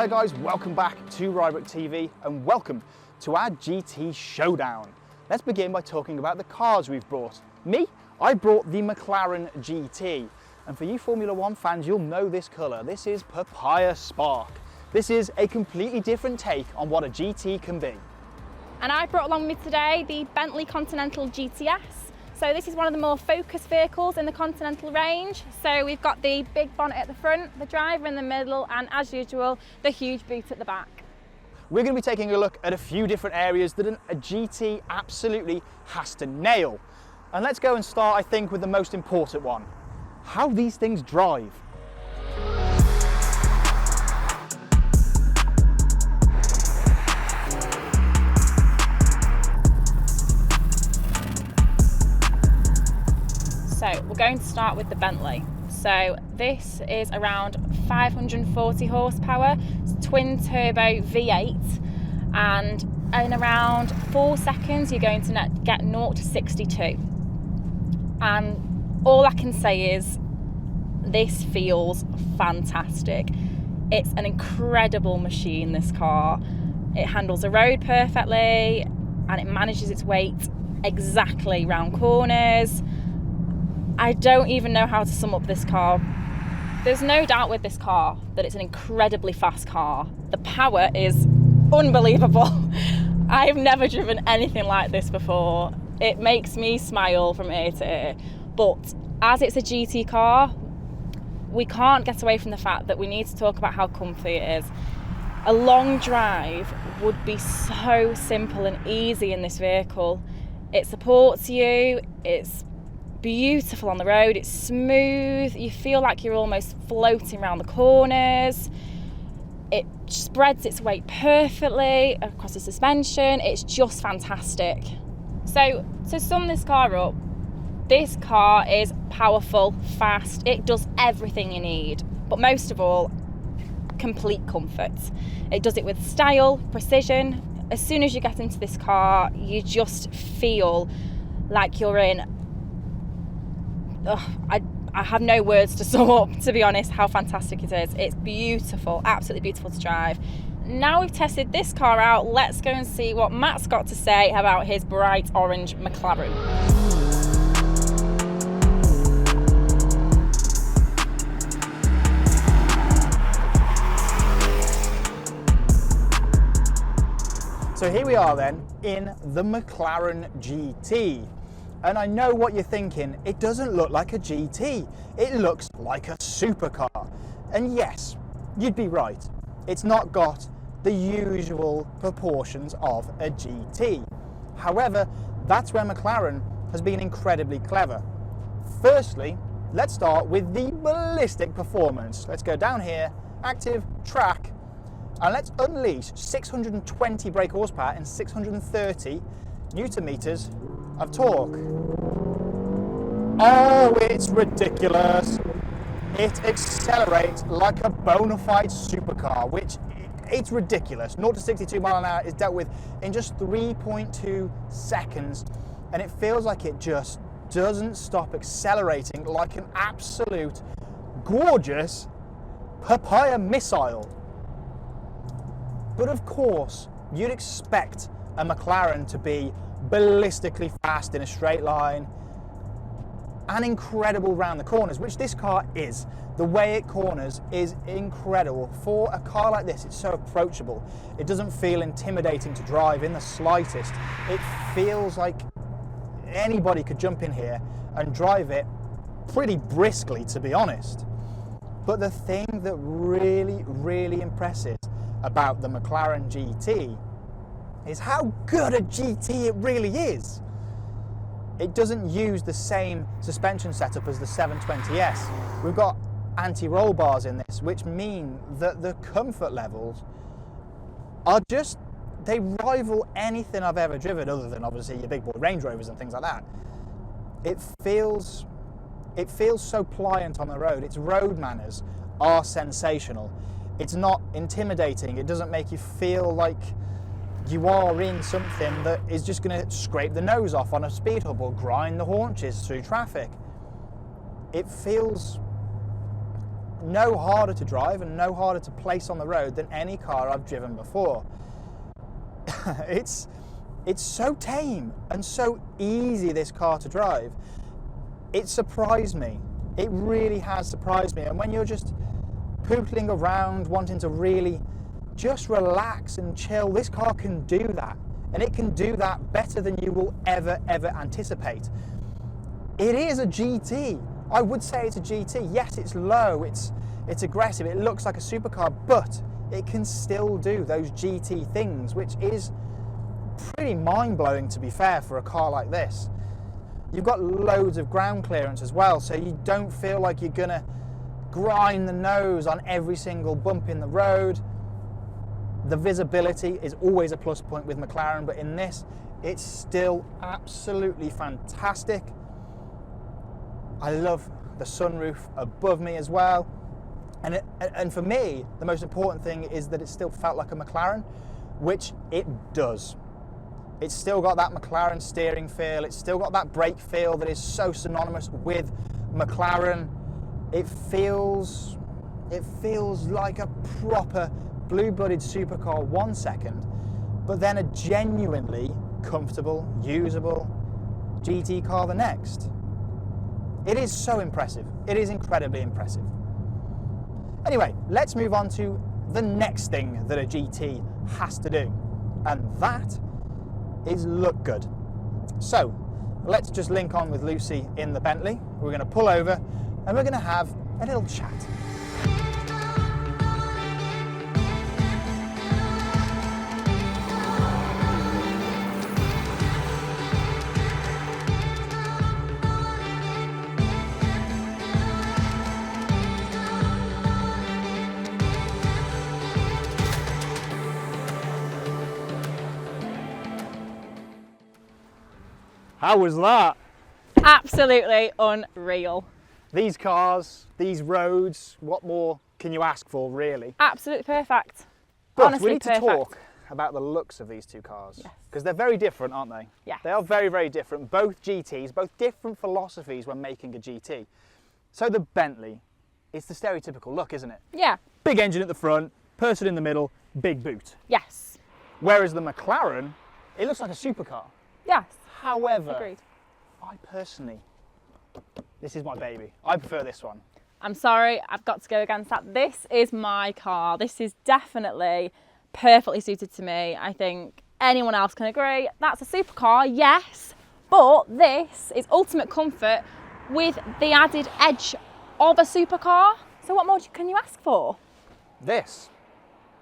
Hi guys, welcome back to Rybrook TV and welcome to our GT Showdown. Let's begin by talking about the cars we've brought. I brought the McLaren GT, and for you Formula One fans, you'll know this colour. This is Papaya Spark. This is a completely different take on what a GT can be. And I brought along with me today the Bentley Continental GTS. So this is one of the more focused vehicles in the Continental range. So we've got the big bonnet at the front, the driver in the middle, and as usual, the huge boot at the back. We're going to be taking a look at a few different areas that a GT absolutely has to nail. And let's go and start, I think, with the most important one: how these things drive. So we're going to start with the Bentley. So this is around 540 horsepower, it's twin turbo V8, and in around 4 seconds you're going to get 0 to 62. And all I can say is this feels fantastic. It's an incredible machine, this car. It handles the road perfectly and it manages its weight exactly round corners. I don't even know how to sum up this car. There's no doubt with this car that it's an incredibly fast car. The power is unbelievable. I've never driven anything like this before. It makes me smile from ear to ear. But as it's a GT car, we can't get away from the fact that we need to talk about how comfy it is. A long drive would be so simple and easy in this vehicle. It supports you, it's beautiful on the road, it's smooth, you feel like you're almost floating around the corners. It spreads its weight perfectly across the suspension. It's just fantastic. So to sum this car up, this car is powerful, fast, it does everything you need, but most of all, complete comfort. It does it with style, precision. As soon as you get into this car, you just feel like you're in I have no words to sum up, to be honest, how fantastic it is. It's beautiful, absolutely beautiful to drive. Now we've tested this car out, let's go and see what Matt's got to say about his bright orange McLaren. So here we are then in the McLaren GT. And I know what you're thinking, it doesn't look like a GT, it looks like a supercar. And yes, you'd be right, it's not got the usual proportions of a GT. However, that's where McLaren has been incredibly clever. Firstly, let's start with the ballistic performance. Let's go down here, active, track, and let's unleash 620 brake horsepower and 630 Newton meters of torque. Oh, it's ridiculous. It accelerates like a bona fide supercar, which it's ridiculous. 0 to 62 mile an hour is dealt with in just 3.2 seconds, and it feels like it just doesn't stop accelerating like an absolute gorgeous papaya missile. But of course, you'd expect a McLaren to be ballistically fast in a straight line and incredible round the corners, which this car is. The way it corners is incredible. For a car like this, it's so approachable. It doesn't feel intimidating to drive in the slightest. It feels like anybody could jump in here and drive it pretty briskly, to be honest. But the thing that really impresses about the McLaren GT is how good a GT it really is. It doesn't use the same suspension setup as the 720S. We've got anti-roll bars in this, which mean that the comfort levels are just, they rival anything I've ever driven, other than obviously your big boy Range Rovers and things like that. It feels so pliant on the road. Its road manners are sensational. It's not intimidating. It doesn't make you feel like you are in something that is just going to scrape the nose off on a speed hub or grind the haunches through traffic. It feels no harder to drive and no harder to place on the road than any car I've driven before. It's so tame and so easy, this car to drive. It surprised me. It really has surprised me. And when you're just pootling around, wanting to really just relax and chill, this car can do that. And it can do that better than you will ever anticipate. It is a GT. I would say it's a GT. Yes, it's low, it's aggressive, it looks like a supercar, but it can still do those GT things, which is pretty mind-blowing, to be fair, for a car like this. You've got loads of ground clearance as well, so you don't feel like you're gonna grind the nose on every single bump in the road. The visibility is always a plus point with McLaren, but in this, it's still absolutely fantastic. I love the sunroof above me as well. And for me, the most important thing is that it still felt like a McLaren, which it does. It's still got that McLaren steering feel. It's still got that brake feel that is so synonymous with McLaren. It feels like a proper blue-blooded supercar 1 second, but then a genuinely comfortable, usable GT car the next. It is so impressive. It is incredibly impressive. Anyway, let's move on to the next thing that a GT has to do, and that is look good. So let's just link on with Lucy in the Bentley. We're going to pull over and we're going to have a little chat. How was that? Absolutely unreal. These cars, these roads, what more can you ask for, really? Absolutely perfect. But honestly we need perfect. to talk about the looks of these two cars. Yes. Because they're very different, aren't they? Yeah. They are very different. Both GTs, both different philosophies when making a GT. So the Bentley, it's the stereotypical look, isn't it? Yeah. Big engine at the front, person in the middle, big boot. Yes. Whereas the McLaren, it looks like a supercar. Yes. However, Agreed. I personally, this is my baby. I prefer this one. I'm sorry, I've got to go against that. This is my car. This is definitely perfectly suited to me. I think anyone else can agree. That's a supercar, yes, but this is ultimate comfort with the added edge of a supercar. So what more can you ask for? This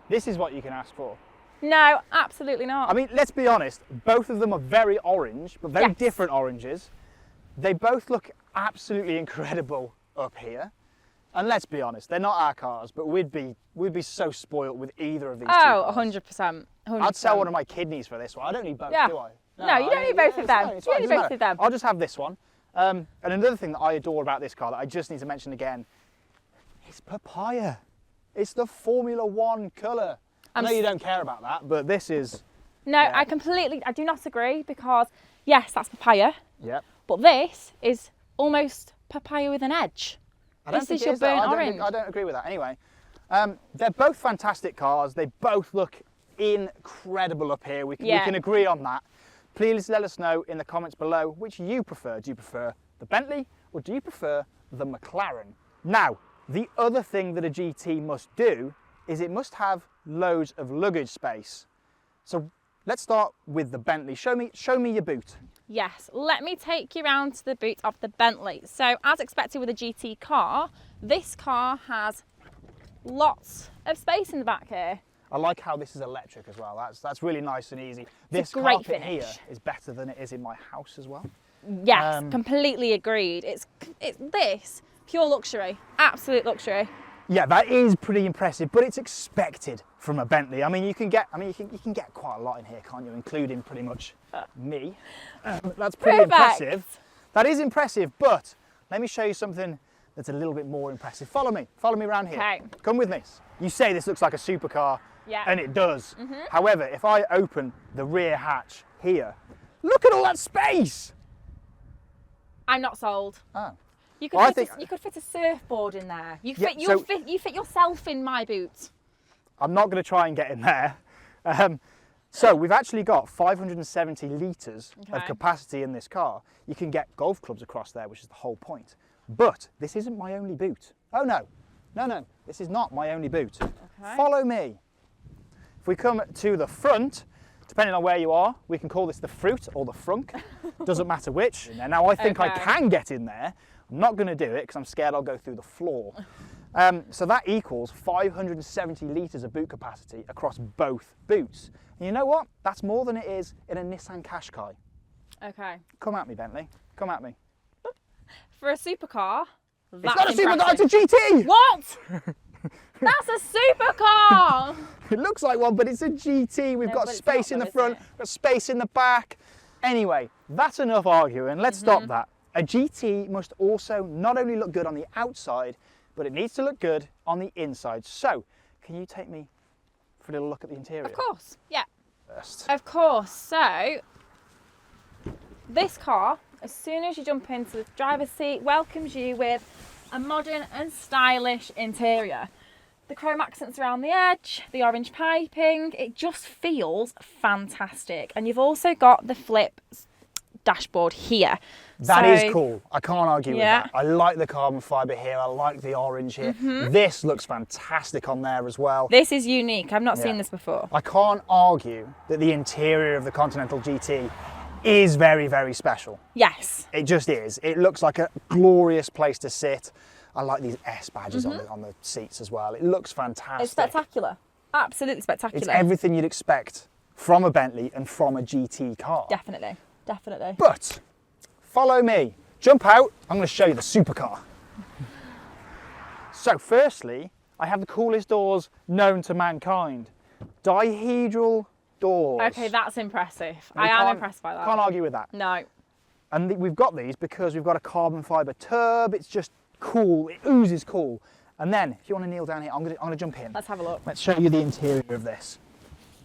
is what you can ask for. No, absolutely not. I mean, let's be honest, both of them are very orange, but very Yes. different oranges. They both look absolutely incredible up here. And let's be honest, they're not our cars, but we'd be so spoilt with either of these two Oh, cars. 100%. I'd sell one of my kidneys for this one. I don't need both, Yeah. do I? No, you don't need both of them. It's You fine, don't need doesn't both matter. of them. I'll just have this one. And another thing that I adore about this car that I just need to mention again, it's papaya. It's the Formula One colour. I know you don't care about that, but this is... No, Yeah. I do not agree, because yes, that's papaya, Yep. but this is almost papaya with an edge. I don't This think is it your though. burnt I don't orange. I don't agree with that. Anyway, they're both fantastic cars. They both look incredible up here. We Yeah. can agree on that. Please let us know in the comments below which you prefer. Do you prefer the Bentley or do you prefer the McLaren? Now, the other thing that a GT must do is it must have loads of luggage space. So let's start with the Bentley. Show me your boot. Yes, let me take you round to the boot of the Bentley. So as expected with a GT car, this car has lots of space in the back here. I like how this is electric as well. That's really nice and easy. This a great carpet finish. here is better than it is in my house as well. Yes, completely agreed. It's this pure luxury, absolute luxury. Yeah, that is pretty impressive, but it's expected from a Bentley. I mean, you can get quite a lot in here, can't you? Including pretty much me. That's pretty Perfect. impressive. That is impressive, but let me show you something that's a little bit more impressive. Follow me around here. Okay. Come with me. You say this looks like a supercar, Yeah. and it does. However, if I open the rear hatch here, look at all that space. I'm not sold. Oh. You could, you could fit a surfboard in there. You fit yourself in my boot. I'm not going to try and get in there. So we've actually got 570 litres of capacity in this car. You can get golf clubs across there, which is the whole point. But this isn't my only boot. Oh no, this is not my only boot. Okay. Follow me. If we come to the front, depending on where you are, we can call this the fruit or the frunk. Doesn't matter which. Now I think I can get in there. I'm not going to do it because I'm scared I'll go through the floor. So that equals 570 litres of boot capacity across both boots. And you know what? That's more than it is in a Nissan Qashqai. Okay. Come at me, Bentley. Come at me. For a supercar, it's not a supercar, it's a GT! What? That's a supercar! It looks like one, but it's a GT. We've got space in the front, we've got space in the back. Anyway, that's enough arguing. Let's stop that. A GT must also not only look good on the outside, but it needs to look good on the inside. So, can you take me for a little look at the interior? Of course, yeah. First. Of course. So, this car, as soon as you jump into the driver's seat, welcomes you with a modern and stylish interior. The chrome accents around the edge, the orange piping, it just feels fantastic. And you've also got the flip dashboard here. That is cool. I can't argue with that. I like the carbon fibre here. I like the orange here. This looks fantastic on there as well. This is unique. I've not seen this before. I can't argue that the interior of the Continental GT is very, very special. Yes. It just is. It looks like a glorious place to sit. I like these S badges on the seats as well. It looks fantastic. It's spectacular. Absolutely spectacular. It's everything you'd expect from a Bentley and from a GT car. Definitely. Definitely. But follow me. Jump out. I'm going to show you the supercar. So firstly, I have the coolest doors known to mankind. Dihedral doors. Okay, that's impressive. I am impressed by that. Can't argue with that. No. And we've got these because we've got a carbon fibre turb. It's just cool. It oozes cool. And then, if you want to kneel down here, I'm going to jump in. Let's have a look. Let's show you the interior of this.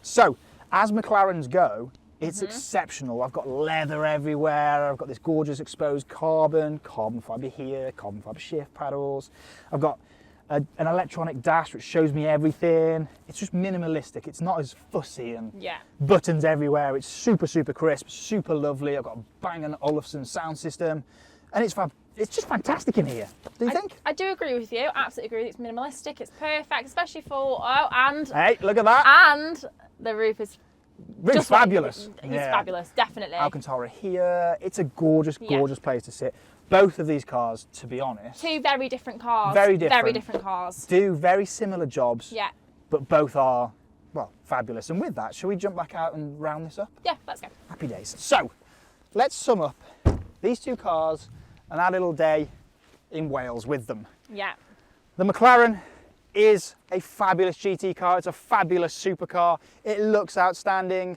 So, as McLarens go, it's exceptional. I've got leather everywhere. I've got this gorgeous exposed carbon fibre here, carbon fibre shift paddles. I've got an electronic dash which shows me everything. It's just minimalistic. It's not as fussy and buttons everywhere. It's super, super crisp, super lovely. I've got a Bang & Olufsen sound system, and it's just fantastic in here. Do you think? I do agree with you. Absolutely agree. It's minimalistic. It's perfect, especially for hey, look at that! And the roof is. It's fabulous. It's fabulous, definitely. Alcantara here. It's a gorgeous, gorgeous place to sit. Both of these cars, to be honest. Two very different cars. Very different. Very different cars. Do very similar jobs. Yeah. But both are, well, fabulous. And with that, shall we jump back out and round this up? Yeah, let's go. Happy days. So, let's sum up these two cars and our little day in Wales with them. Yeah. The McLaren is a fabulous GT car. It's a fabulous supercar. It looks outstanding.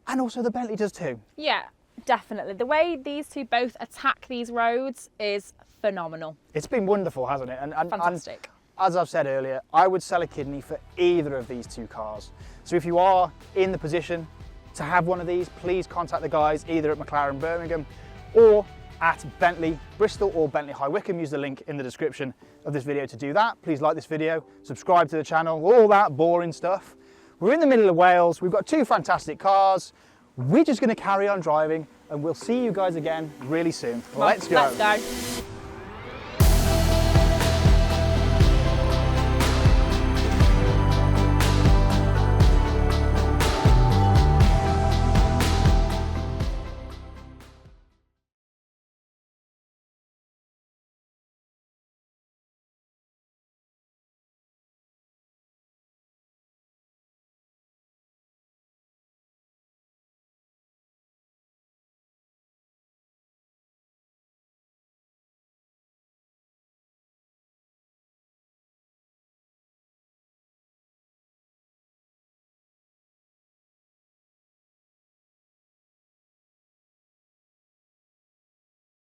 And also the Bentley does too. Yeah, definitely. The way these two both attack these roads is phenomenal. It's been wonderful, hasn't it? And fantastic. And as I've said earlier, I would sell a kidney for either of these two cars. So if you are in the position to have one of these, please contact the guys either at McLaren Birmingham or at Bentley Bristol or Bentley High Wycombe. Use the link in the description of this video to do that. Please like this video, subscribe to the channel, all that boring stuff. We're in the middle of Wales. We've got two fantastic cars. We're just going to carry on driving and we'll see you guys again really soon. Let's go. Let's go.